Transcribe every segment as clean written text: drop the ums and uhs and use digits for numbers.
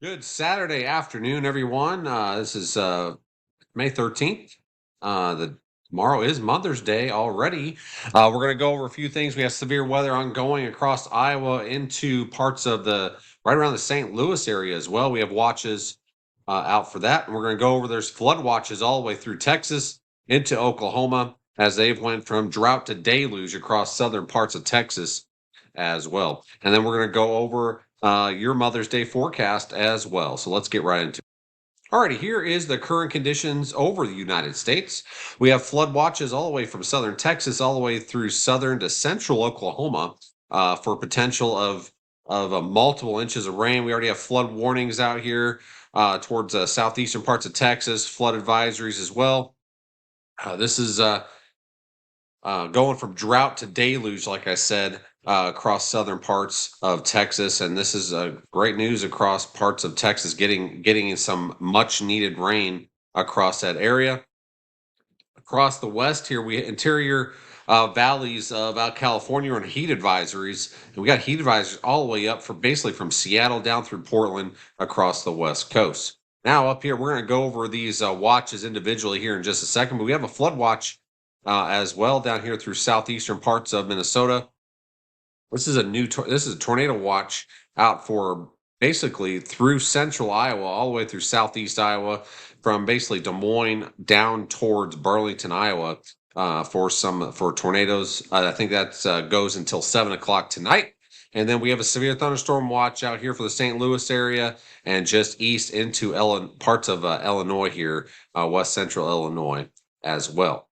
Good Saturday afternoon, everyone. This is May 13th. The Tomorrow is Mother's Day already. We're going to go over a few things. We have severe weather ongoing across Iowa into parts of the right around the St. Louis area as well. We have watches out for that. And we're going to go over there's flood watches all the way through Texas into Oklahoma as they've went from drought to deluge across southern parts of Texas as well. And then we're going to go over your Mother's Day forecast as well. So let's get right into it. Alrighty, here is the current conditions over the United States. We have flood watches all the way from southern Texas all the way through southern to central Oklahoma for potential of multiple inches of rain. We already have flood warnings out here towards southeastern parts of Texas, flood advisories as well. This is going from drought to deluge, like I said, across southern parts of Texas, and this is great news across parts of Texas, getting some much needed rain across that area. Across the west here, we interior valleys of out California are on heat advisories, and we got heat advisories all the way up for basically from Seattle down through Portland across the west coast. Now up here, we're going to go over these watches individually here in just a second, but we have a flood watch as well down here through southeastern parts of Minnesota. This is a tornado watch out for basically through central Iowa, all the way through southeast Iowa, from basically Des Moines down towards Burlington, Iowa, for tornadoes. I think that goes until 7 o'clock tonight. And then we have a severe thunderstorm watch out here for the St. Louis area and just east into parts of Illinois here, west central Illinois as well.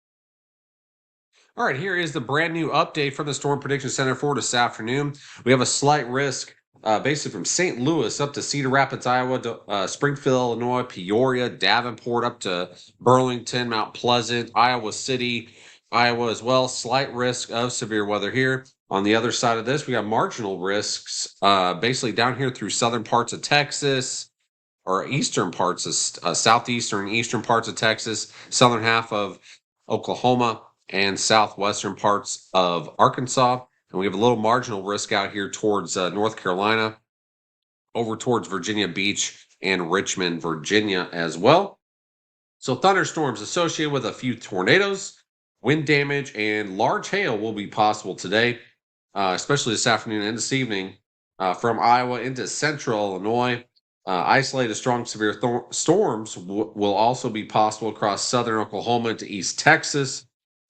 All right, here is the brand new update from the Storm Prediction Center for this afternoon. We have a slight risk basically from St. Louis up to Cedar Rapids, Iowa, to, Springfield, Illinois, Peoria, Davenport, up to Burlington, Mount Pleasant, Iowa City, Iowa as well. Slight risk of severe weather here. On the other side of this, we got marginal risks basically down here through southern parts of Texas, or eastern parts of southeastern and eastern parts of Texas, southern half of Oklahoma, and southwestern parts of Arkansas. And we have a little marginal risk out here towards North Carolina, over towards Virginia Beach and Richmond, Virginia as well. So thunderstorms associated with a few tornadoes, wind damage, and large hail will be possible today, especially this afternoon and this evening, from Iowa into central Illinois. Isolated strong severe storms will also be possible across southern Oklahoma into East Texas,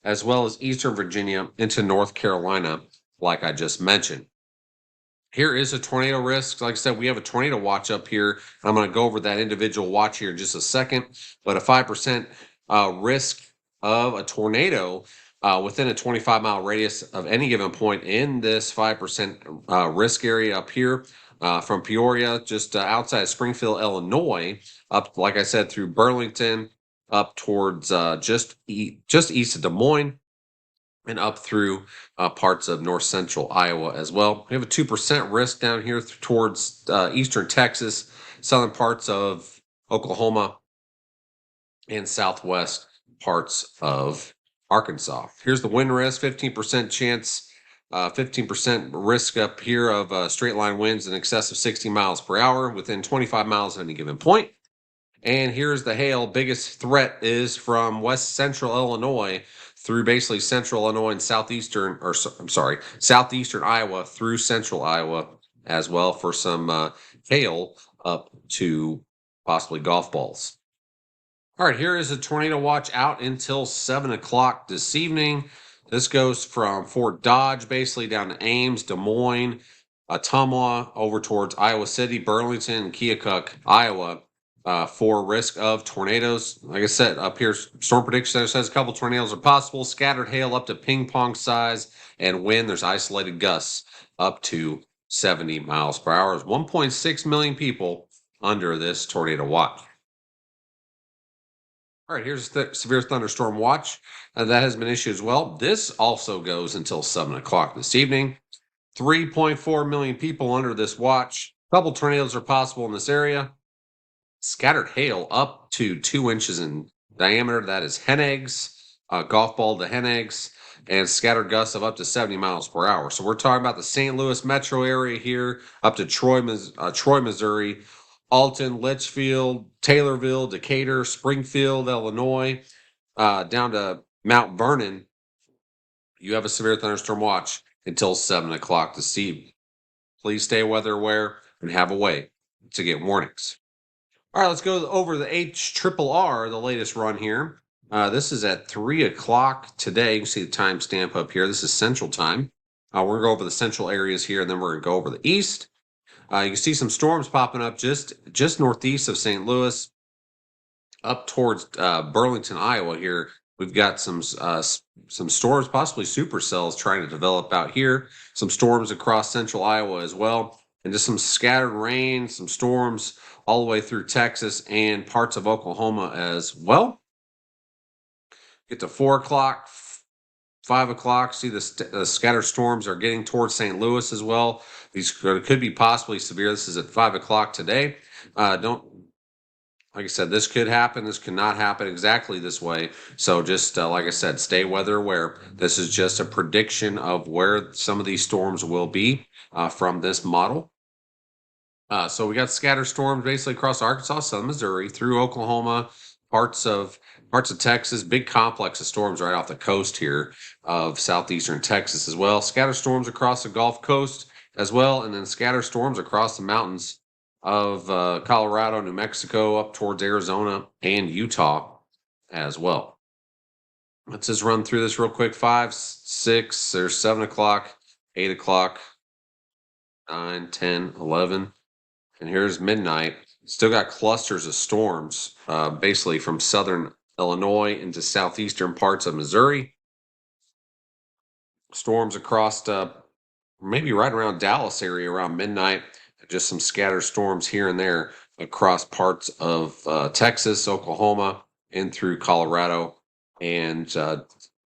as well as eastern Virginia into North Carolina, like I just mentioned. Here is a tornado risk. Like I said, we have a tornado watch up here. I'm going to go over that individual watch here in just a second. But a 5% risk of a tornado within a 25-mile radius of any given point in this 5% risk area up here. From Peoria, just outside of Springfield, Illinois, up, like I said, through Burlington, up towards just east of Des Moines, and up through parts of north central Iowa as well. We have a 2% risk down here towards eastern Texas, southern parts of Oklahoma, and southwest parts of Arkansas. Here's the wind risk, 15% chance, 15% risk up here of straight line winds in excess of 60 miles per hour within 25 miles at any given point. And here's the hail. Biggest threat is from west central Illinois through basically central Illinois and southeastern Iowa through central Iowa as well for some hail up to possibly golf balls. All right, here is a tornado watch out until 7 o'clock this evening. This goes from Fort Dodge basically down to Ames, Des Moines, Ottumwa, over towards Iowa City, Burlington, and Keokuk, Iowa. For risk of tornadoes. Like I said, up here, Storm Prediction Center says a couple tornadoes are possible. Scattered hail up to ping pong size, and wind, there's isolated gusts up to 70 miles per hour. There's 1.6 million people under this tornado watch. All right, here's the severe thunderstorm watch that has been issued as well. This also goes until 7 o'clock this evening. 3.4 million people under this watch. A couple tornadoes are possible in this area. Scattered hail up to 2 inches in diameter. That is hen eggs, golf ball to hen eggs, and scattered gusts of up to 70 miles per hour. So we're talking about the St. Louis metro area here, up to Troy, Missouri, Alton, Litchfield, Taylorville, Decatur, Springfield, Illinois, down to Mount Vernon, you have a severe thunderstorm watch until 7 o'clock this evening. Please stay weather aware and have a way to get warnings. All right, let's go over the HRRR, the latest run here. This is at 3 o'clock today. You can see the timestamp up here. This is Central Time. We're going to go over the central areas here, and then we're going to go over the east. You can see some storms popping up just northeast of St. Louis, up towards Burlington, Iowa. Here we've got some storms, possibly supercells, trying to develop out here. Some storms across central Iowa as well, and just some scattered rain, some storms all the way through Texas and parts of Oklahoma as well. Get to 4 o'clock, 5 o'clock. See the scattered storms are getting towards St. Louis as well. These could be possibly severe. This is at 5 o'clock today. Like I said, this could happen. This could not happen exactly this way. So just like I said, stay weather aware. This is just a prediction of where some of these storms will be from this model. So we got scattered storms basically across Arkansas, southern Missouri, through Oklahoma, parts of Texas, big complex of storms right off the coast here of southeastern Texas as well. Scattered storms across the Gulf Coast as well, and then scattered storms across the mountains of Colorado, New Mexico, up towards Arizona and Utah as well. Let's just run through this real quick. 5, 6, there's 7 o'clock, 8 o'clock, 9, 10, 11, and here's midnight. Still got clusters of storms, basically from southern Illinois into southeastern parts of Missouri. Storms across maybe right around Dallas area around midnight. Just some scattered storms here and there across parts of Texas, Oklahoma, and through Colorado, and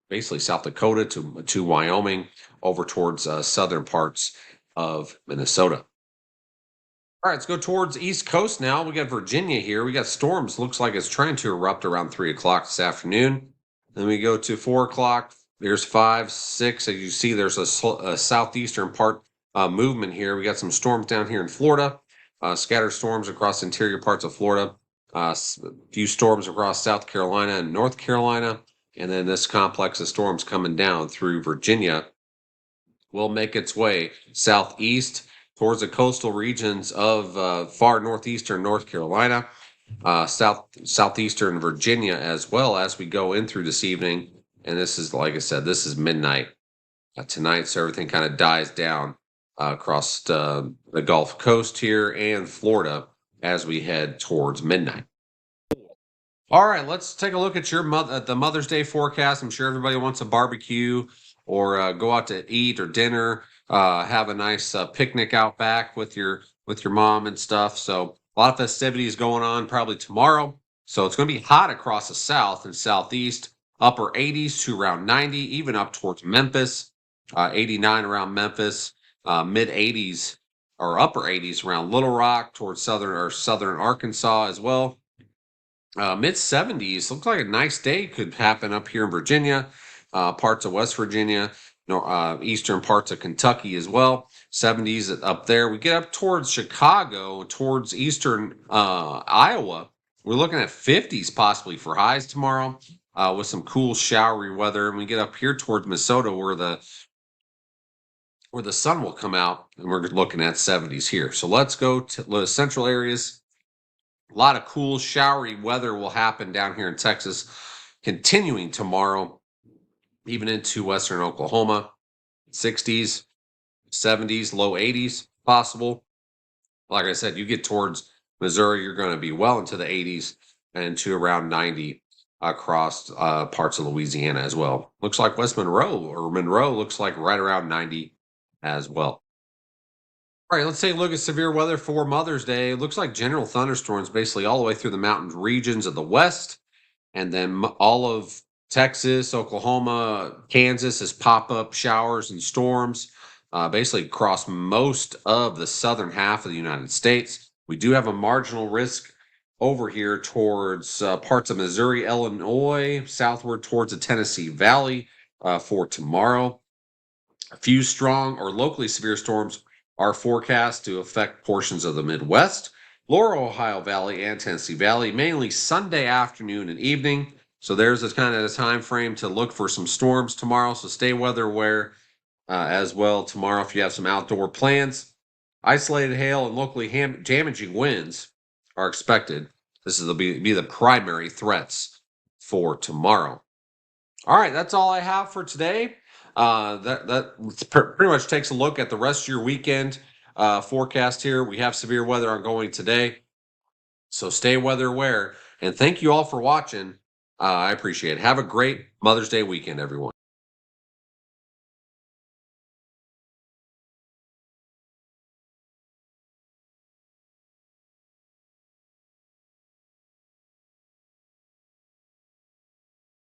basically South Dakota to Wyoming, over towards southern parts of Minnesota. All right, let's go towards East Coast now. We got Virginia here. We got storms. Looks like it's trying to erupt around 3 o'clock this afternoon. Then we go to 4 o'clock. There's 5, 6. As you see, there's a southeastern part movement here. We got some storms down here in Florida, scattered storms across interior parts of Florida, a few storms across South Carolina and North Carolina, and then this complex of storms coming down through Virginia will make its way southeast towards the coastal regions of far northeastern North Carolina, southeastern Virginia, as well as we go in through this evening. And this is, like I said, this is midnight tonight, so everything kind of dies down across the Gulf Coast here and Florida as we head towards midnight. All right, let's take a look at the Mother's Day forecast. I'm sure everybody wants a barbecue or go out to eat or dinner, have a nice picnic out back with your mom and stuff. So a lot of festivities going on probably tomorrow. So it's going to be hot across the south and southeast, upper 80s to around 90, even up towards Memphis, 89 around Memphis. Mid 80s or upper 80s around Little Rock towards southern Arkansas as well. Mid 70s looks like a nice day could happen up here in Virginia, parts of West Virginia, eastern parts of Kentucky as well. 70s up there. We get up towards Chicago, towards eastern Iowa. We're looking at 50s possibly for highs tomorrow, with some cool showery weather. And we get up here towards Minnesota where the sun will come out, and we're looking at 70s here. So let's go to the central areas. A lot of cool, showery weather will happen down here in Texas, continuing tomorrow, even into western Oklahoma. 60s, 70s, low 80s possible. Like I said, you get towards Missouri, you're going to be well into the 80s and to around 90 across parts of Louisiana as well. Looks like West Monroe looks like right around 90 as well. All right, let's take a look at severe weather for Mother's Day. It looks like general thunderstorms basically all the way through the mountain regions of the west, and then all of Texas, Oklahoma, Kansas is pop-up showers and storms, basically across most of the southern half of the United States. We do have a marginal risk over here towards parts of Missouri, Illinois, southward towards the Tennessee Valley for tomorrow. A few strong or locally severe storms are forecast to affect portions of the Midwest, Lower Ohio Valley and Tennessee Valley, mainly Sunday afternoon and evening. So there's a kind of a time frame to look for some storms tomorrow. So stay weather aware as well tomorrow if you have some outdoor plans. Isolated hail and locally damaging winds are expected. This will be the primary threats for tomorrow. All right, that's all I have for today. That pretty much takes a look at the rest of your weekend forecast here. We have severe weather ongoing today, so stay weather aware. And thank you all for watching. I appreciate it. Have a great Mother's Day weekend, everyone.